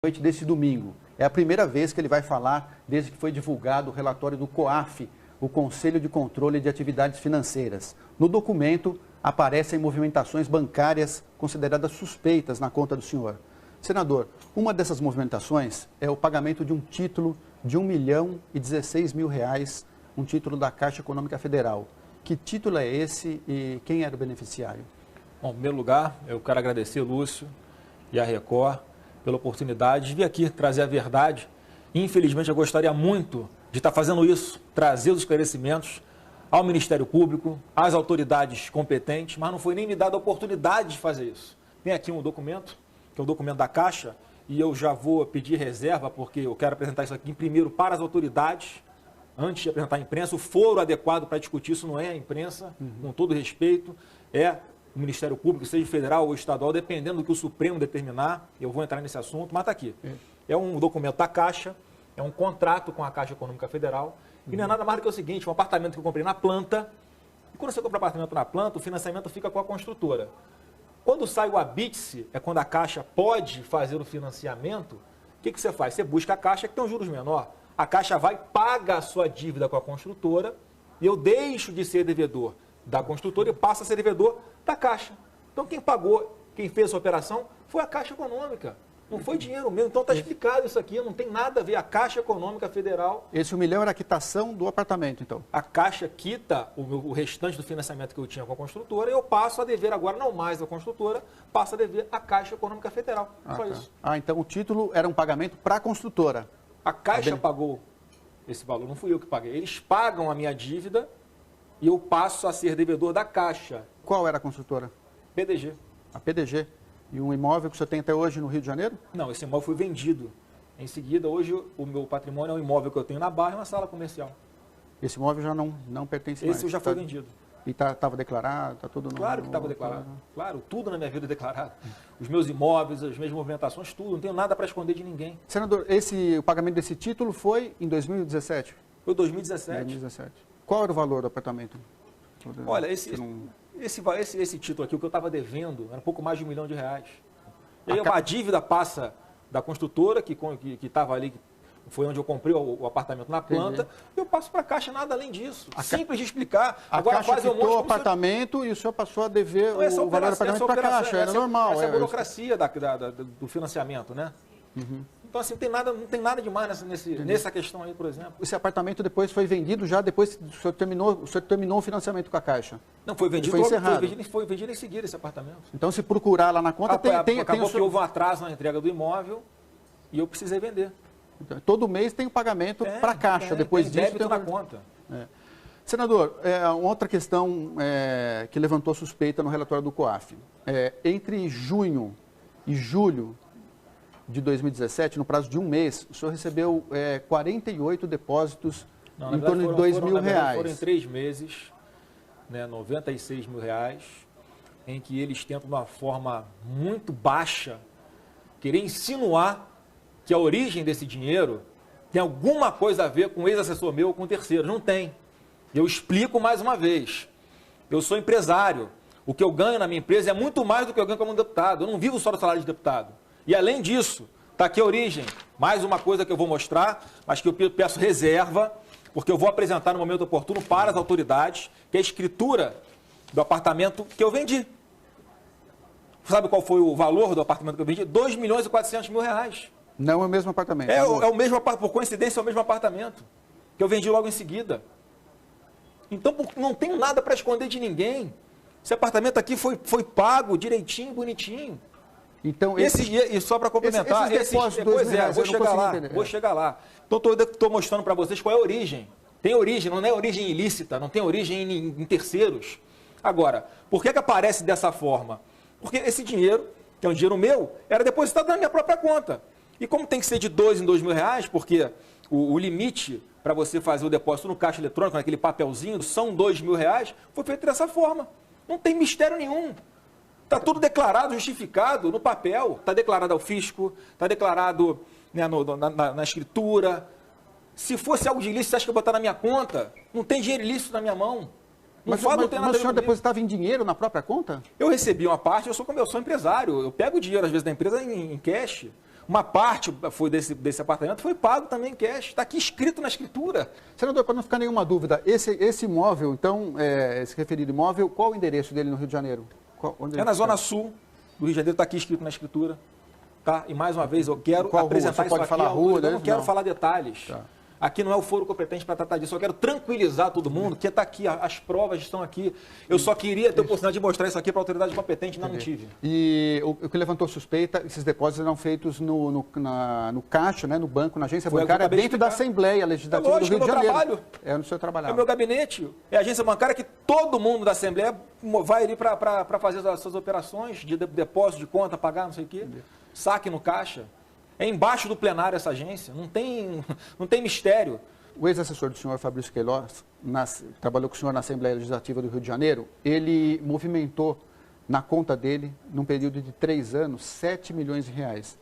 noite desse domingo. É a primeira vez que ele vai falar desde que foi divulgado o relatório do COAF, o Conselho de Controle de Atividades Financeiras. No documento aparecem movimentações bancárias consideradas suspeitas na conta do senhor. Senador, uma dessas movimentações é o pagamento de um título de R$1.016.000, um título da Caixa Econômica Federal. Que título é esse e quem era o beneficiário? Bom, em primeiro lugar, eu quero agradecer, Lúcio, e a Record pela oportunidade de vir aqui trazer a verdade. Infelizmente, eu gostaria muito de estar fazendo isso, trazer os esclarecimentos ao Ministério Público, às autoridades competentes, mas não foi nem me dada a oportunidade de fazer isso. Tem aqui um documento, que é o documento da Caixa, e eu já vou pedir reserva, porque eu quero apresentar isso aqui primeiro para as autoridades, antes de apresentar à imprensa. O foro adequado para discutir isso não é a imprensa, com todo respeito, é o Ministério Público, seja federal ou estadual, dependendo do que o Supremo determinar. Eu vou entrar nesse assunto, mas está aqui. É um documento da Caixa, é um contrato com a Caixa Econômica Federal, e não é nada mais do que o seguinte: um apartamento que eu comprei na planta, e quando você compra apartamento na planta, o financiamento fica com a construtora. Quando sai o habite-se, é quando a Caixa pode fazer o financiamento. O que você faz? Você busca a Caixa, que tem um juros menor. A Caixa vai, paga a sua dívida com a construtora, e eu deixo de ser devedor da construtora e passo a ser devedor da Caixa. Então quem pagou, quem fez essa operação, foi a Caixa Econômica. Não foi dinheiro meu. Então está explicado isso aqui, não tem nada a ver. A Caixa Econômica Federal... Esse 1 milhão era a quitação do apartamento, então? A Caixa quita o restante do financiamento que eu tinha com a construtora e eu passo a dever agora, não mais a construtora, passo a dever a Caixa Econômica Federal. Só isso. Então o título era um pagamento para a construtora. A Caixa pagou esse valor, não fui eu que paguei. Eles pagam a minha dívida e eu passo a ser devedor da Caixa. Qual era a construtora? PDG. A PDG. E um imóvel que você tem até hoje no Rio de Janeiro? Não, esse imóvel foi vendido. Em seguida, hoje, o meu patrimônio é um imóvel que eu tenho na Barra e uma sala comercial. Esse imóvel já não pertence mais? Esse já foi vendido. E estava declarado? Está tudo no... Claro que estava declarado. Claro, tudo na minha vida é declarado. Os meus imóveis, as minhas movimentações, tudo. Não tenho nada para esconder de ninguém. Senador, o pagamento desse título foi em 2017? Foi 2017. 2017. Qual era o valor do apartamento? Olha, esse título aqui, o que eu estava devendo, era um pouco mais de R$1 milhão. E aí a dívida passa da construtora, que estava ali, foi onde eu comprei o apartamento na planta, e eu passo para a Caixa, nada além disso. Simples de explicar. Agora Caixa quitou o apartamento e o senhor passou a dever o valor do apartamento para a Caixa, era normal. Essa é a burocracia do financiamento, né? Então, assim, não tem nada demais nessa questão aí, por exemplo. Esse apartamento depois foi vendido já depois que o senhor terminou o financiamento com a Caixa? Não, foi vendido. Foi encerrado. Foi vendido em seguida esse apartamento. Então, se procurar lá na conta, acabou que houve um atraso na entrega do imóvel e eu precisei vender. Então, todo mês tem o pagamento para a Caixa. Depois disso, débito na conta. Senador, outra questão que levantou suspeita no relatório do COAF. Entre junho e julho de 2017, no prazo de um mês, o senhor recebeu 48 depósitos em torno de R$2.000. Foram em 3 meses, né, R$96 mil, em que eles tentam, de uma forma muito baixa, querer insinuar que a origem desse dinheiro tem alguma coisa a ver com um ex-assessor meu ou com terceiro. Não tem. Eu explico mais uma vez. Eu sou empresário. O que eu ganho na minha empresa é muito mais do que eu ganho como deputado. Eu não vivo só do salário de deputado. E além disso, está aqui a origem. Mais uma coisa que eu vou mostrar, mas que eu peço reserva, porque eu vou apresentar no momento oportuno para as autoridades, que é a escritura do apartamento que eu vendi. Sabe qual foi o valor do apartamento que eu vendi? R$2.400.000. Não é o mesmo apartamento. É o mesmo apartamento, por coincidência é o mesmo apartamento, que eu vendi logo em seguida. Então não tenho nada para esconder de ninguém. Esse apartamento aqui foi pago direitinho, bonitinho. Então, e só para complementar, vou chegar lá. Então estou mostrando para vocês qual é a origem. Tem origem, não é origem ilícita, não tem origem em terceiros. Agora, por que aparece dessa forma? Porque esse dinheiro, que é um dinheiro meu, era depositado na minha própria conta. E como tem que ser de R$2 em R$2.000, porque o limite para você fazer o depósito no caixa eletrônico, naquele papelzinho, são R$2.000, foi feito dessa forma. Não tem mistério nenhum. Está tudo declarado, justificado no papel. Está declarado ao fisco, está declarado, né, na escritura. Se fosse algo de ilícito, você acha que eu vou botar na minha conta? Não tem dinheiro ilícito na minha mão. Mas o senhor depositava em dinheiro na própria conta? Eu recebi uma parte, eu sou empresário. Eu pego o dinheiro, às vezes, da empresa em cash. Uma parte foi desse apartamento foi pago também em cash. Está aqui escrito na escritura. Senador, para não ficar nenhuma dúvida, esse imóvel, então, esse referido imóvel, qual o endereço dele no Rio de Janeiro? É na Zona Sul do Rio de Janeiro, está aqui escrito na escritura. Tá? E mais uma vez, eu quero apresentar isso aqui. Falar rua, eu não quero falar detalhes. Tá. Aqui não é o foro competente para tratar disso. Eu quero tranquilizar todo mundo, que está aqui, as provas estão aqui. Eu só queria ter a oportunidade de mostrar isso aqui para a autoridade competente, não tive. E o que levantou suspeita, esses depósitos eram feitos no caixa, né, no banco, na agência bancária, dentro da Assembleia Legislativa do Rio de Janeiro. Trabalho. É no seu trabalho. É o meu gabinete. É a agência bancária que todo mundo da Assembleia vai ali para fazer as suas operações de depósito, de conta, pagar, não sei o quê. Saque no caixa. É embaixo do plenário essa agência, não tem mistério. O ex-assessor do senhor, Fabrício Queiroz, trabalhou com o senhor na Assembleia Legislativa do Rio de Janeiro, ele movimentou na conta dele, num período de 3 anos, 7 milhões de reais.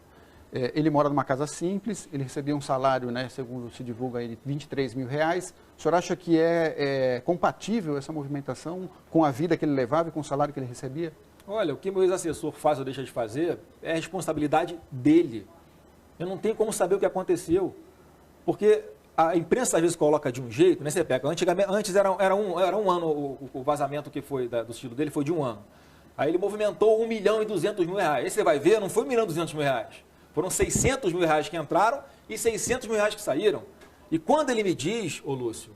Ele mora numa casa simples, ele recebia um salário, né, segundo se divulga, de 23 mil reais. O senhor acha que é compatível essa movimentação com a vida que ele levava e com o salário que ele recebia? Olha, o que meu ex-assessor faz ou deixa de fazer é responsabilidade dele. Eu não tenho como saber o que aconteceu, porque a imprensa às vezes coloca de um jeito, né? Você pega, antes era um ano, o vazamento que foi do estilo dele foi de 1 ano. Aí ele movimentou 1.200.000 reais. Aí você vai ver, não foi 1.200.000 reais. Foram 600 mil reais que entraram e 600 mil reais que saíram. E quando ele me diz, ô Lúcio,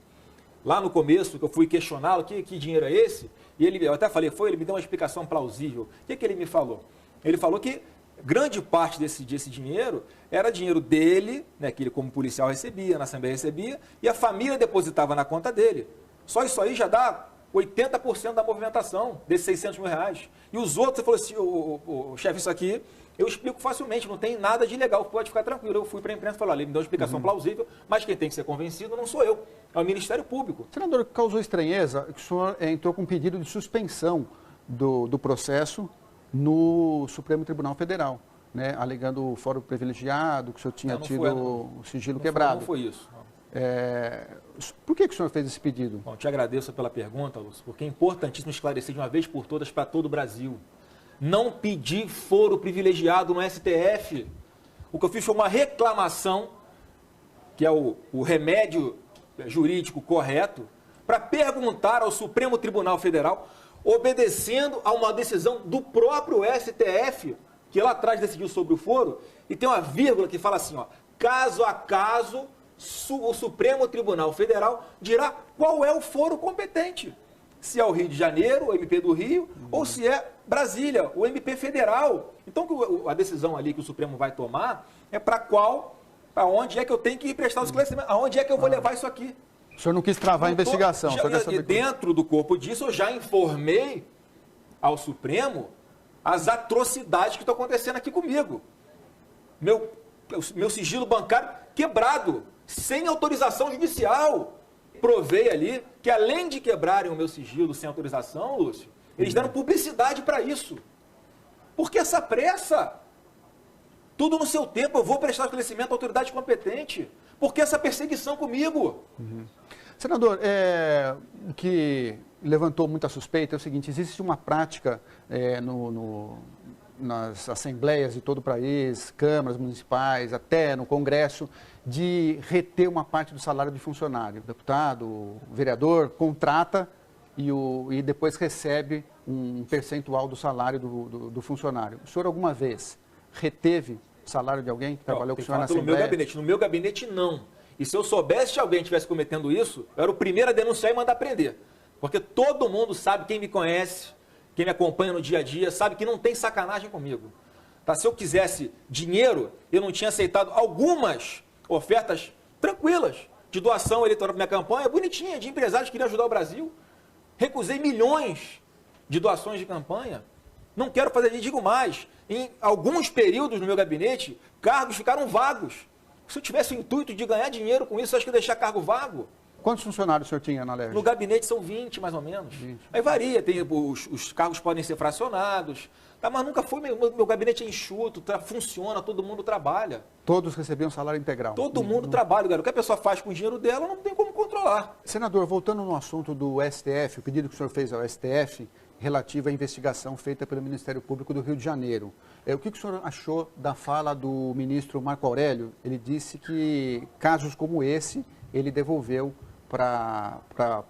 lá no começo, que eu fui questioná-lo, que dinheiro é esse? E eu até falei, ele me deu uma explicação plausível. O que ele me falou? Ele falou que grande parte desse dinheiro era dinheiro dele, né, que ele como policial recebia, na Assembleia recebia, e a família depositava na conta dele. Só isso aí já dá 80% da movimentação desses 600 mil reais. E os outros, você falou assim, chefe, isso aqui eu explico facilmente, não tem nada de ilegal, pode ficar tranquilo. Eu fui para a imprensa e falei, ele me deu uma explicação plausível, mas quem tem que ser convencido não sou eu, é o Ministério Público. Senador, causou estranheza que o senhor entrou com um pedido de suspensão do processo no Supremo Tribunal Federal, né, alegando o fórum privilegiado, que o senhor tinha tido o sigilo quebrado. Não foi isso. Por que o senhor fez esse pedido? Bom, te agradeço pela pergunta, Lúcio, porque é importantíssimo esclarecer de uma vez por todas para todo o Brasil. Não pedi foro privilegiado no STF. O que eu fiz foi uma reclamação, que é o remédio jurídico correto, para perguntar ao Supremo Tribunal Federal, obedecendo a uma decisão do próprio STF, que lá atrás decidiu sobre o foro, e tem uma vírgula que fala assim, ó, caso a caso, o Supremo Tribunal Federal dirá qual é o foro competente. Se é o Rio de Janeiro, o MP do Rio, ou se é Brasília, o MP federal. Então, a decisão ali que o Supremo vai tomar é para onde é que eu tenho que prestar os esclarecimentos, aonde é que eu vou levar isso aqui. O senhor não quis travar a investigação. Dentro do corpo disso, eu já informei ao Supremo as atrocidades que estão acontecendo aqui comigo. Meu sigilo bancário quebrado, sem autorização judicial. Provei ali que, além de quebrarem o meu sigilo sem autorização, Lúcio, eles deram publicidade para isso. Por que essa pressa? Tudo no seu tempo, eu vou prestar esclarecimento à autoridade competente. Por que essa perseguição comigo? Senador, o que levantou muita suspeita é o seguinte, existe uma prática nas assembleias de todo o país, câmaras municipais, até no Congresso, de reter uma parte do salário de funcionário. O deputado, o vereador, contrata e depois recebe um percentual do salário do funcionário. O senhor alguma vez reteve salário de alguém que trabalhou com o senhor na Assembleia? No meu gabinete, não. E se eu soubesse que alguém estivesse cometendo isso, eu era o primeiro a denunciar e mandar prender. Porque todo mundo sabe, quem me conhece, quem me acompanha no dia a dia, sabe que não tem sacanagem comigo. Tá? Se eu quisesse dinheiro, eu não tinha aceitado algumas ofertas tranquilas de doação eleitoral para minha campanha, bonitinha, de empresários que queriam ajudar o Brasil. Recusei milhões de doações de campanha. Não quero fazer, digo mais, em alguns períodos no meu gabinete, cargos ficaram vagos. Se eu tivesse o intuito de ganhar dinheiro com isso, eu acho que eu ia deixar cargo vago. Quantos funcionários o senhor tinha na LERJ? No gabinete são 20, mais ou menos. 20. Aí varia, os cargos podem ser fracionados, tá? Mas nunca foi, meu gabinete é enxuto, funciona, todo mundo trabalha. Todos recebiam salário integral? Todo mundo trabalha, galera. O que a pessoa faz com o dinheiro dela, não tem como controlar. Senador, voltando no assunto do STF, o pedido que o senhor fez ao STF, relativa à investigação feita pelo Ministério Público do Rio de Janeiro. O que o senhor achou da fala do ministro Marco Aurélio? Ele disse que casos como esse, ele devolveu para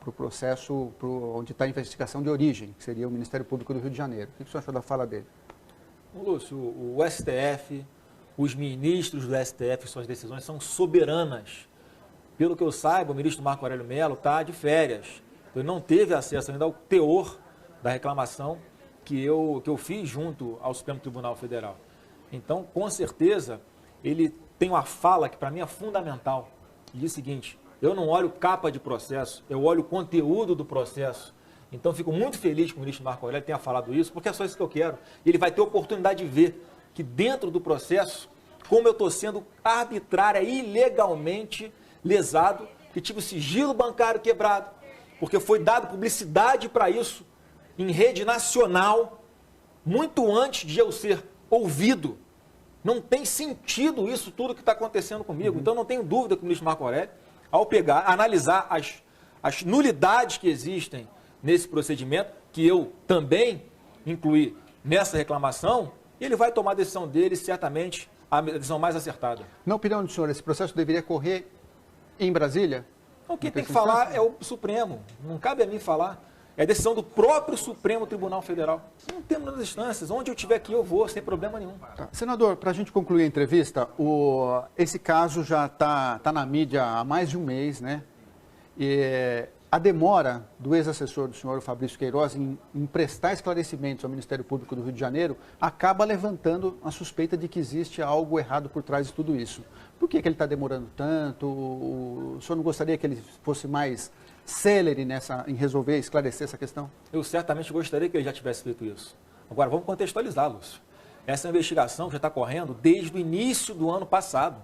o processo onde está a investigação de origem, que seria o Ministério Público do Rio de Janeiro. O que o senhor achou da fala dele? Lúcio, o STF, os ministros do STF, suas decisões são soberanas. Pelo que eu saiba, o ministro Marco Aurélio Mello está de férias. Ele não teve acesso ainda ao teor da reclamação que eu fiz junto ao Supremo Tribunal Federal. Então, com certeza, ele tem uma fala que para mim é fundamental. Ele diz o seguinte: eu não olho capa de processo, eu olho o conteúdo do processo. Então, fico muito feliz que o ministro Marco Aurélio tenha falado isso, porque é só isso que eu quero. E ele vai ter a oportunidade de ver que dentro do processo, como eu estou sendo arbitrária e ilegalmente lesado, que tive o sigilo bancário quebrado, porque foi dado publicidade para isso em rede nacional, muito antes de eu ser ouvido. Não tem sentido isso tudo que está acontecendo comigo. Então, não tenho dúvida que o ministro Marco Aurélio, ao analisar as nulidades que existem nesse procedimento, que eu também incluí nessa reclamação, ele vai tomar a decisão dele, certamente a decisão mais acertada. Na opinião do senhor, esse processo deveria correr em Brasília? Então, quem tem que falar é o Supremo. Não cabe a mim falar. É a decisão do próprio Supremo Tribunal Federal. Não temos nas instâncias. Onde eu estiver aqui, eu vou, sem problema nenhum. Tá. Senador, para a gente concluir a entrevista, esse caso já está na mídia há mais de um mês, né? E a demora do ex-assessor do senhor Fabrício Queiroz em prestar esclarecimentos ao Ministério Público do Rio de Janeiro acaba levantando a suspeita de que existe algo errado por trás de tudo isso. Por que ele está demorando tanto? O senhor não gostaria que ele fosse mais célere em resolver, esclarecer essa questão? Eu certamente gostaria que ele já tivesse feito isso. Agora, vamos contextualizar, Lúcio. Essa investigação já está correndo desde o início do ano passado.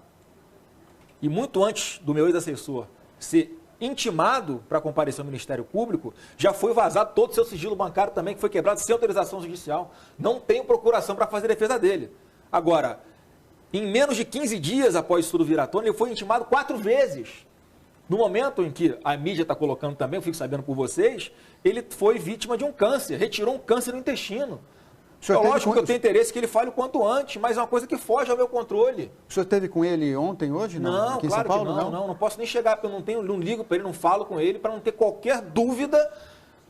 E muito antes do meu ex-assessor ser intimado para comparecer ao Ministério Público, já foi vazado todo o seu sigilo bancário também, que foi quebrado sem autorização judicial. Não tenho procuração para fazer defesa dele. Agora, em menos de 15 dias após isso tudo vir à tona, ele foi intimado 4 vezes. No momento em que a mídia está colocando também, eu fico sabendo por vocês, ele foi vítima de um câncer, retirou um câncer no intestino. É lógico que eu tenho interesse que ele fale o quanto antes, mas é uma coisa que foge ao meu controle. O senhor esteve com ele ontem, hoje? Não, aqui claro em São Paulo? Que não posso nem chegar, porque eu não ligo para ele, não falo com ele, para não ter qualquer dúvida,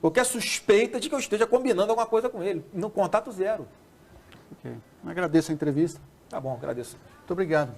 qualquer suspeita de que eu esteja combinando alguma coisa com ele. No contato zero. Ok. Agradeço a entrevista. Tá bom, agradeço. Muito obrigado.